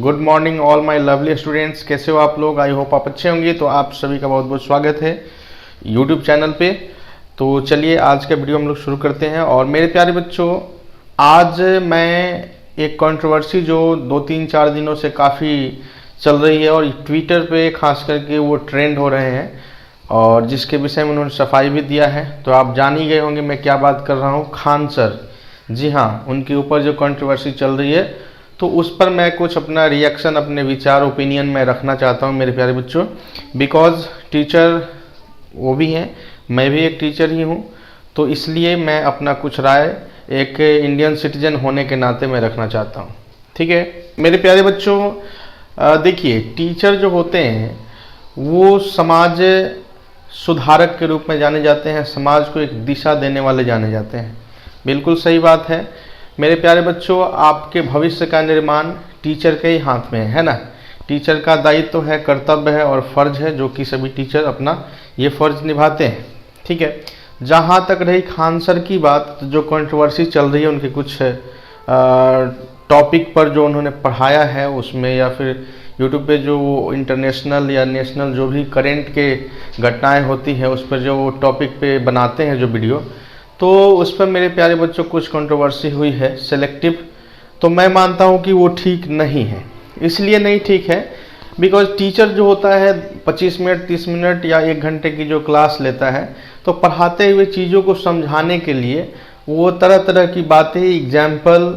Good morning all my lovely students. कैसे हो आप लोग? आई होप आप अच्छे होंगे। तो आप सभी का बहुत बहुत स्वागत है यूट्यूब चैनल पे। तो चलिए आज का वीडियो हम लोग शुरू करते हैं। और मेरे प्यारे बच्चों, आज मैं एक कंट्रोवर्सी जो 2-3-4 दिनों से काफ़ी चल रही है और ट्विटर पे खास करके वो ट्रेंड हो रहे हैं और जिसके विषय में उन्होंने सफाई भी दिया है। तो आप जान ही गए होंगे मैं क्या बात कर रहा हूँ। खान सर, जी हाँ, उनके ऊपर जो कंट्रोवर्सी चल रही है तो उस पर मैं कुछ अपना रिएक्शन, अपने विचार, ओपिनियन मैं रखना चाहता हूँ मेरे प्यारे बच्चों। बिकॉज टीचर वो भी हैं, मैं भी एक टीचर ही हूँ, तो इसलिए मैं अपना कुछ राय एक इंडियन सिटीजन होने के नाते मैं रखना चाहता हूँ। ठीक है मेरे प्यारे बच्चों, देखिए टीचर जो होते हैं वो समाज सुधारक के रूप में जाने जाते हैं, समाज को एक दिशा देने वाले जाने जाते हैं। बिल्कुल सही बात है मेरे प्यारे बच्चों। आपके भविष्य का निर्माण टीचर के ही हाथ में है ना। टीचर का दायित्व तो है, कर्तव्य है और फर्ज है जो कि सभी टीचर अपना ये फर्ज निभाते हैं। ठीक है, जहाँ तक रही खान सर की बात, तो जो कंट्रोवर्सी चल रही है उनके कुछ टॉपिक पर जो उन्होंने पढ़ाया है उसमें, या फिर यूट्यूब पे जो इंटरनेशनल या नेशनल जो भी करेंट के घटनाएं होती हैं उस पर जो वो टॉपिक पे बनाते हैं जो वीडियो, तो उस पर मेरे प्यारे बच्चों कुछ कंट्रोवर्सी हुई है सेलेक्टिव। तो मैं मानता हूँ कि वो ठीक नहीं है। इसलिए नहीं ठीक है बिकॉज टीचर जो होता है 25 मिनट 30 मिनट या 1 घंटे की जो क्लास लेता है, तो पढ़ाते हुए चीज़ों को समझाने के लिए वो तरह तरह की बातें, एग्जाम्पल,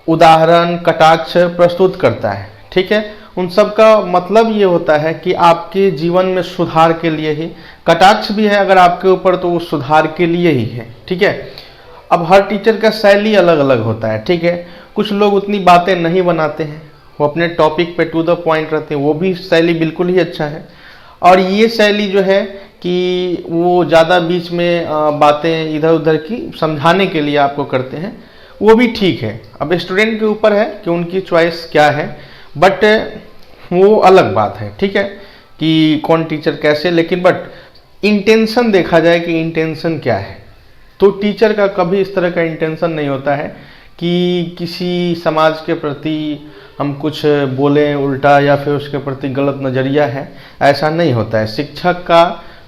उदाहरण, कटाक्ष प्रस्तुत करता है। ठीक है, उन सब का मतलब ये होता है कि आपके जीवन में सुधार के लिए ही। कटाक्ष भी है अगर आपके ऊपर तो वो सुधार के लिए ही है। ठीक है, अब हर टीचर का शैली अलग अलग होता है। ठीक है, कुछ लोग उतनी बातें नहीं बनाते हैं, वो अपने टॉपिक पे टू द पॉइंट रहते हैं, वो भी शैली बिल्कुल ही अच्छा है। और ये शैली जो है कि वो ज़्यादा बीच में बातें इधर उधर की समझाने के लिए आपको करते हैं, वो भी ठीक है। अब स्टूडेंट के ऊपर है कि उनकी चॉइस क्या है, बट वो अलग बात है। ठीक है, कि कौन टीचर कैसे, लेकिन बट इंटेंशन देखा जाए कि इंटेंशन क्या है, तो टीचर का कभी इस तरह का इंटेंशन नहीं होता है कि किसी समाज के प्रति हम कुछ बोलें उल्टा या फिर उसके प्रति गलत नज़रिया है, ऐसा नहीं होता है। शिक्षक का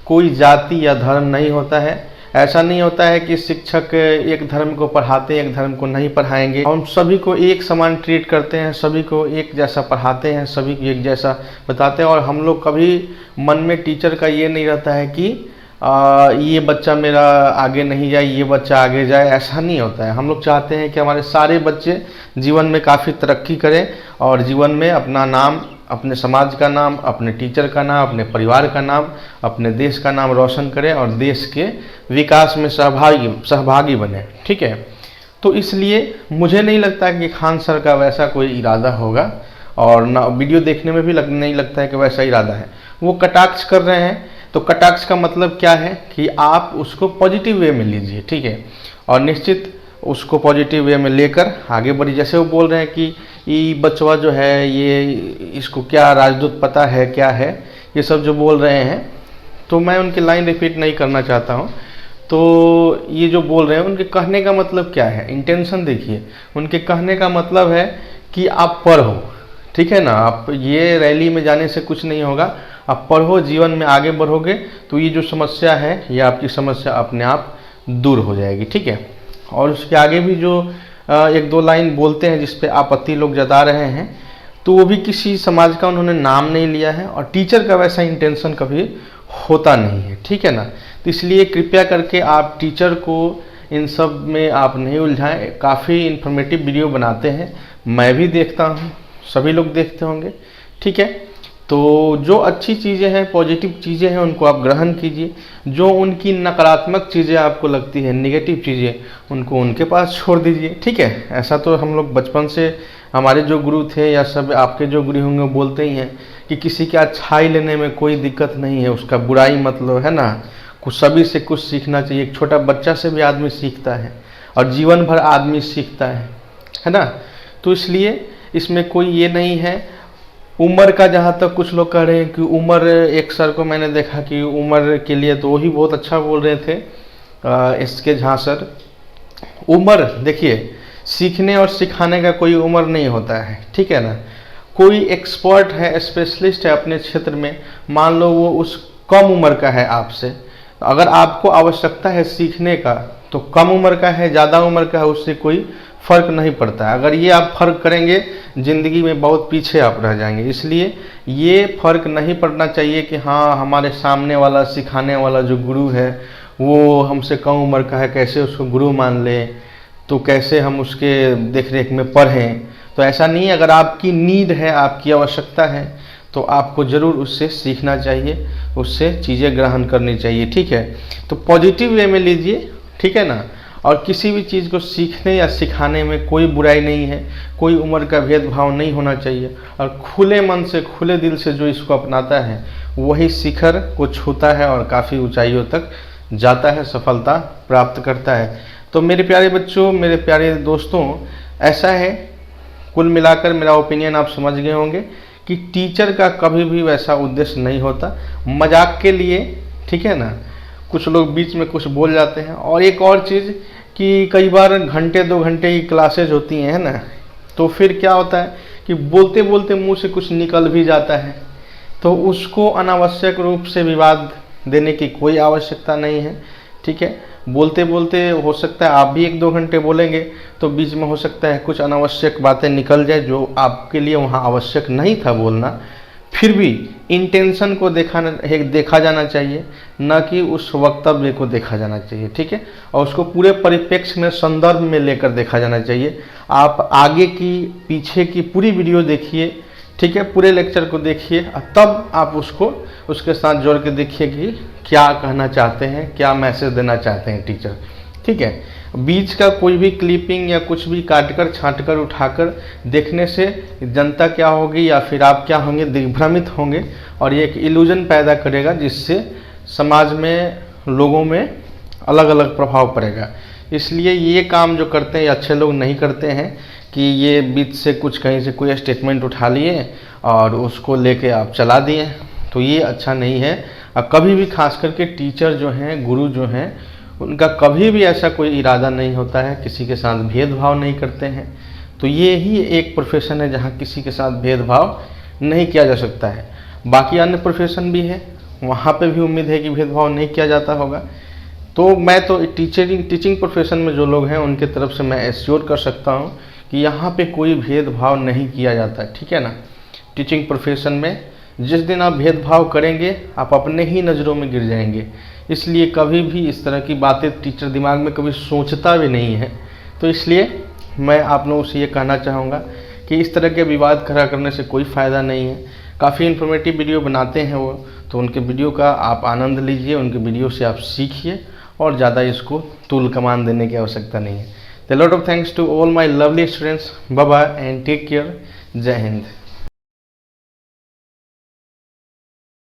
कोई जाति या धर्म नहीं होता है। ऐसा नहीं होता है कि शिक्षक एक धर्म को पढ़ाते हैं एक धर्म को नहीं पढ़ाएंगे। हम सभी को एक समान ट्रीट करते हैं, सभी को एक जैसा पढ़ाते हैं, सभी को एक जैसा बताते हैं। और हम लोग कभी मन में टीचर का ये नहीं रहता है कि ये बच्चा मेरा आगे नहीं जाए, ये बच्चा आगे जाए, ऐसा नहीं होता है। हम लोग चाहते हैं कि हमारे सारे बच्चे जीवन में काफ़ी तरक्की करें और जीवन में अपना नाम, अपने समाज का नाम, अपने टीचर का नाम, अपने परिवार का नाम, अपने देश का नाम रोशन करें और देश के विकास में सहभागी बने। ठीक है, तो इसलिए मुझे नहीं लगता कि खान सर का वैसा कोई इरादा होगा और ना वीडियो देखने में भी नहीं लगता है कि वैसा इरादा है। वो कटाक्ष कर रहे हैं, तो कटाक्ष का मतलब क्या है कि आप उसको पॉजिटिव वे में लीजिए। ठीक है, और निश्चित उसको पॉजिटिव वे में लेकर आगे बढ़ी। जैसे वो बोल रहे हैं कि ये बचवा जो है ये इसको क्या राजदूत पता है क्या है, ये सब जो बोल रहे हैं, तो मैं उनकी लाइन रिपीट नहीं करना चाहता हूँ। तो ये जो बोल रहे हैं उनके कहने का मतलब क्या है, इंटेंशन देखिए। उनके कहने का मतलब है कि आप पढ़ो, ठीक है ना, आप ये रैली में जाने से कुछ नहीं होगा, आप पढ़ो, जीवन में आगे बढ़ोगे तो ये जो समस्या है ये आपकी समस्या अपने आप दूर हो जाएगी। ठीक है, और उसके आगे भी जो 1-2 लाइन बोलते हैं जिस पे आपत्ति लोग जता रहे हैं, तो वो भी किसी समाज का उन्होंने नाम नहीं लिया है और टीचर का वैसा इंटेंशन कभी होता नहीं है। ठीक है ना, तो इसलिए कृपया करके आप टीचर को इन सब में आप नहीं उलझाएं। काफ़ी इन्फॉर्मेटिव वीडियो बनाते हैं, मैं भी देखता हूँ, सभी लोग देखते होंगे। ठीक है, तो जो अच्छी चीज़ें हैं, पॉजिटिव चीज़ें हैं, उनको आप ग्रहण कीजिए। जो उनकी नकारात्मक चीज़ें आपको लगती है, नेगेटिव चीज़ें, उनको उनके पास छोड़ दीजिए। ठीक है, ऐसा तो हम लोग बचपन से, हमारे जो गुरु थे या सब आपके जो गुरु होंगे बोलते ही हैं कि किसी की अच्छाई लेने में कोई दिक्कत नहीं है, उसका बुराई मतलब है ना, कुछ सभी से कुछ सीखना चाहिए। एक छोटा बच्चा से भी आदमी सीखता है और जीवन भर आदमी सीखता है ना। तो इसलिए इसमें कोई ये नहीं है। उम्र का जहाँ तक कुछ लोग कह रहे हैं कि उम्र, एक सर को मैंने देखा कि उम्र के लिए तो वही बहुत अच्छा बोल रहे थे, इसके झा सर। उम्र देखिए, सीखने और सिखाने का कोई उम्र नहीं होता है। ठीक है ना, कोई एक्सपर्ट है, स्पेशलिस्ट है अपने क्षेत्र में, मान लो वो उस कम उम्र का है आपसे, अगर आपको आवश्यकता है सीखने का, तो कम उम्र का है ज़्यादा उम्र का है उससे कोई फ़र्क नहीं पड़ता है। अगर ये आप फ़र्क करेंगे ज़िंदगी में बहुत पीछे आप रह जाएंगे। इसलिए ये फ़र्क नहीं पड़ना चाहिए कि हाँ हमारे सामने वाला सिखाने वाला जो गुरु है वो हमसे कम उम्र का है, कैसे उसको गुरु मान लें, तो कैसे हम उसके देख रेख में पढ़ें। तो ऐसा नहीं है, अगर आपकी नीड है, आपकी आवश्यकता है, तो आपको ज़रूर उससे सीखना चाहिए, उससे चीज़ें ग्रहण करनी चाहिए, ठीक है। तो पॉजिटिव वे में लीजिए, ठीक है ना। और किसी भी चीज़ को सीखने या सिखाने में कोई बुराई नहीं है, कोई उम्र का भेदभाव नहीं होना चाहिए, और खुले मन से खुले दिल से जो इसको अपनाता है वही शिखर को छूता है और काफ़ी ऊंचाइयों तक जाता है, सफलता प्राप्त करता है। तो मेरे प्यारे बच्चों, मेरे प्यारे दोस्तों, ऐसा है कुल मिलाकर मेरा ओपिनियन आप समझ गए होंगे कि टीचर का कभी भी वैसा उद्देश्य नहीं होता मजाक के लिए, ठीक है ना। कुछ लोग बीच में कुछ बोल जाते हैं। और एक और चीज़ कि कई बार घंटे 2 घंटे की क्लासेज होती हैं ना, तो फिर क्या होता है कि बोलते बोलते मुंह से कुछ निकल भी जाता है, तो उसको अनावश्यक रूप से विवाद देने की कोई आवश्यकता नहीं है, ठीक है। बोलते बोलते हो सकता है आप भी 1-2 घंटे बोलेंगे तो बीच में हो सकता है कुछ अनावश्यक बातें निकल जाए जो आपके लिए वहाँ आवश्यक नहीं था बोलना। फिर भी इंटेंशन को देखा जाना चाहिए, न कि उस वक्तव्य को देखा जाना चाहिए, ठीक है। और उसको पूरे परिप्रेक्ष्य में, संदर्भ में लेकर देखा जाना चाहिए। आप आगे की पीछे की पूरी वीडियो देखिए, ठीक है, पूरे लेक्चर को देखिए, तब आप उसको उसके साथ जोड़ के देखिए कि क्या कहना चाहते हैं, क्या मैसेज देना चाहते हैं टीचर, ठीक है। बीच का कोई भी क्लिपिंग या कुछ भी काटकर छांटकर उठाकर देखने से जनता क्या होगी या फिर आप क्या होंगे, दिग्भ्रमित होंगे, और ये एक इल्यूजन पैदा करेगा जिससे समाज में, लोगों में अलग अलग प्रभाव पड़ेगा। इसलिए ये काम जो करते हैं अच्छे लोग नहीं करते हैं कि ये बीच से कुछ कहीं से कोई स्टेटमेंट उठा लिए और उसको लेके आप चला दिए, तो ये अच्छा नहीं है। और कभी भी खास करके टीचर जो हैं, गुरु जो हैं, उनका कभी भी ऐसा कोई इरादा नहीं होता है, किसी के साथ भेदभाव नहीं करते हैं। तो ये ही एक प्रोफेशन है जहाँ किसी के साथ भेदभाव नहीं किया जा सकता है। बाकी अन्य प्रोफेशन भी है, वहाँ पे भी उम्मीद है कि भेदभाव नहीं किया जाता होगा। तो मैं तो टीचिंग प्रोफेशन में जो लोग हैं उनके तरफ से मैं एश्योर कर सकता हूँ कि यहाँ पे कोई भेदभाव नहीं किया जाता, ठीक है ना। टीचिंग प्रोफेशन में जिस दिन आप भेदभाव करेंगे आप अपने ही नज़रों में गिर जाएंगे। इसलिए कभी भी इस तरह की बातें टीचर दिमाग में कभी सोचता भी नहीं है। तो इसलिए मैं आप लोगों से ये कहना चाहूँगा कि इस तरह के विवाद खड़ा करने से कोई फ़ायदा नहीं है। काफ़ी इन्फॉर्मेटिव वीडियो बनाते हैं वो, तो उनके वीडियो का आप आनंद लीजिए, उनके वीडियो से आप सीखिए, और ज़्यादा इसको तूल कमान देने की आवश्यकता नहीं है। तो lot of thanks to all my lovely students, bye bye and take care. जय हिंद।